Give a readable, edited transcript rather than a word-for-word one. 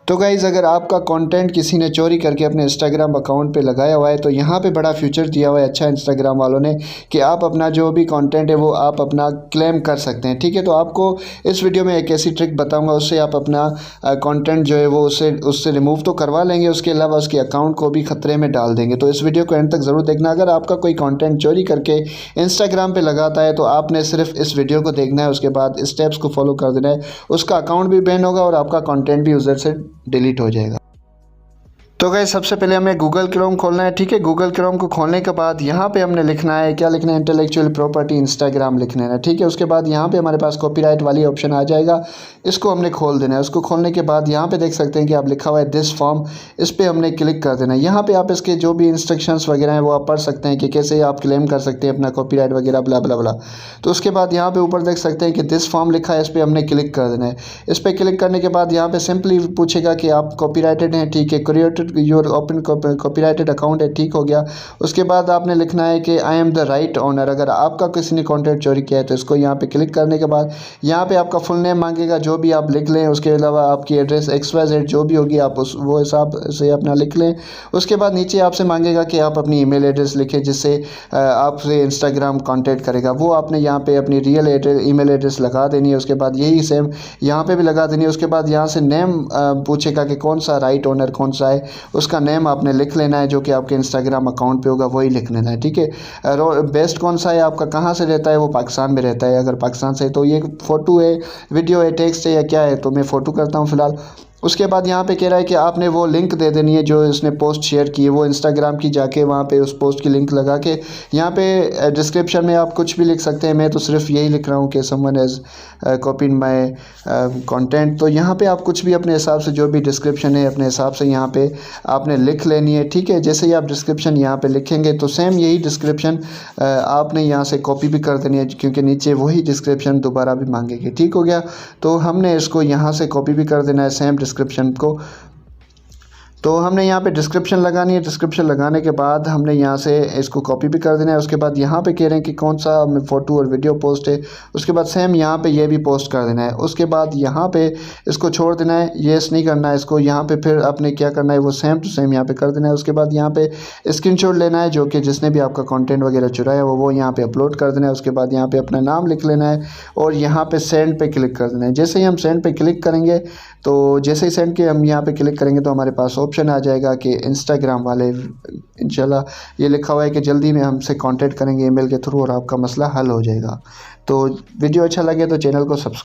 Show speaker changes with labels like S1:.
S1: तो गाइज़ अगर आपका कंटेंट किसी ने चोरी करके अपने इंस्टाग्राम अकाउंट पे लगाया हुआ है तो यहाँ पे बड़ा फ्यूचर दिया हुआ है अच्छा इंस्टाग्राम वालों ने कि आप अपना जो भी कंटेंट है वो आप अपना क्लेम कर सकते हैं। ठीक है, तो आपको इस वीडियो में एक ऐसी ट्रिक बताऊंगा, उससे आप अपना कंटेंट जो है वो उससे रिमूव तो करवा लेंगे, उसके अलावा उसके अकाउंट को भी खतरे में डाल देंगे। तो इस वीडियो को एंड तक ज़रूर देखना। अगर आपका कोई कंटेंट चोरी करके इंस्टाग्राम पे लगाता है तो आपने सिर्फ इस वीडियो को देखना है, उसके बाद स्टेप्स को फॉलो कर देना है, उसका अकाउंट भी बैन होगा और आपका कंटेंट भी यूज़र से डिलीट हो जाएगा। तो गाइस सबसे पहले हमें गूगल क्रोम खोलना है। ठीक है, गूगल क्रोम को खोलने के बाद यहाँ पे हमने लिखना है, क्या लिखना है, इंटेलेक्चुअल प्रॉपर्टी इंस्टाग्राम लिखना है। ठीक है, उसके बाद यहाँ पे हमारे पास कॉपीराइट वाली ऑप्शन आ जाएगा, इसको हमने खोल देना है। उसको खोलने के बाद यहाँ पे देख सकते हैं कि आप लिखा हुआ है दिस फॉर्म, इस पर हमने क्लिक कर देना है। यहाँ पे आप इसके जो भी इंस्ट्रक्शंस वगैरह हैं वो आप पढ़ सकते हैं कि कैसे आप क्लेम कर सकते हैं अपना कॉपीराइट वगैरह ब्ला ब्ला ब्ला। तो उसके बाद यहाँ पे ऊपर देख सकते हैं कि दिस फॉर्म लिखा है, इस पर हमने क्लिक कर देना है। इस पर क्लिक करने के बाद यहाँ पे सिंपली पूछेगा कि आप कॉपीराइटेड हैं। ठीक है, created your open copyrighted account है, ठीक हो गया। उसके बाद आपने लिखना है कि I am the right owner. अगर आपका किसी ने कंटेंट चोरी किया है तो इसको यहाँ पे क्लिक करने के बाद यहाँ पे आपका फुल नेम मांगेगा, जो भी आप लिख लें। उसके अलावा आपकी एड्रेस XYZ जो भी होगी आप वो हिसाब से अपना लिख लें। उसके बाद नीचे आपसे मांगेगा कि आप अपनी ईमेल एड्रेस लिखें जिससे आपसे इंस्टाग्राम कॉन्टैक्ट करेगा। वो आपने यहाँ पे अपनी रियल ईमेल एड्रेस लगा देनी है। उसके बाद यही सेम यहाँ पे भी लगा देनी है। उसके बाद यहाँ से नेम पूछेगा कि कौन सा राइट ओनर कौन सा है, उसका नेम आपने लिख लेना है, जो कि आपके इंस्टाग्राम अकाउंट पे होगा वही लिख लेना है। ठीक है, बेस्ट कौन सा है, आपका कहाँ से रहता है, वो पाकिस्तान में रहता है। अगर पाकिस्तान से तो ये फ़ोटो है, वीडियो है, टेक्स्ट है या क्या है, तो मैं फ़ोटो करता हूँ फ़िलहाल। उसके बाद यहाँ पे कह रहा है कि आपने वो लिंक दे देनी है जो इसने पोस्ट शेयर की है, वो इंस्टाग्राम की जाके वहाँ पे उस पोस्ट की लिंक लगा के यहाँ पे डिस्क्रिप्शन में आप कुछ भी लिख सकते हैं। मैं तो सिर्फ यही लिख रहा हूँ कि someone has copied my content. तो यहाँ पे आप कुछ भी अपने हिसाब से जो भी डिस्क्रिप्शन है अपने हिसाब से यहाँ पे आपने लिख लेनी है। ठीक है, जैसे ही आप डिस्क्रिप्शन यहाँ पे लिखेंगे तो सेम यही डिस्क्रिप्शन आपने यहाँ से कॉपी भी कर देनी है, क्योंकि नीचे वही डिस्क्रिप्शन दोबारा भी मांगेगी। ठीक हो गया, तो हमने इसको यहाँ से कॉपी भी कर देना है सेम डिस्क्रिप्शन को। तो हमने यहाँ पे डिस्क्रिप्शन लगानी है। डिस्क्रिप्शन लगाने के बाद हमने यहाँ से इसको कॉपी भी कर देना है। उसके बाद यहाँ पे कह रहे हैं कि कौन सा फ़ोटो और वीडियो पोस्ट है, उसके बाद सेम यहाँ पे ये भी पोस्ट कर देना है। उसके बाद यहाँ पे इसको छोड़ देना है, येस नहीं करना है इसको। यहाँ पे फिर आपने क्या करना है, वो सेम टू सेम यहाँ पे कर देना है। उसके बाद यहाँ पे स्क्रीनशॉट लेना है, जो कि जिसने भी आपका कंटेंट वगैरह चुराया वो यहाँ पे अपलोड कर देना है। उसके बाद यहाँ पे अपना नाम लिख लेना है और यहाँ पे सेंड पे क्लिक कर देना है। जैसे ही हम सेंड पे क्लिक करेंगे तो जैसे ही सेंड के हम यहाँ पे क्लिक करेंगे तो हमारे पास ऑप्शन आ जाएगा कि इंस्टाग्राम वाले इंशाल्लाह ये लिखा हुआ है कि जल्दी में हमसे कांटेक्ट करेंगे ईमेल के थ्रू और आपका मसला हल हो जाएगा। तो वीडियो अच्छा लगे तो चैनल को सब्सक्राइब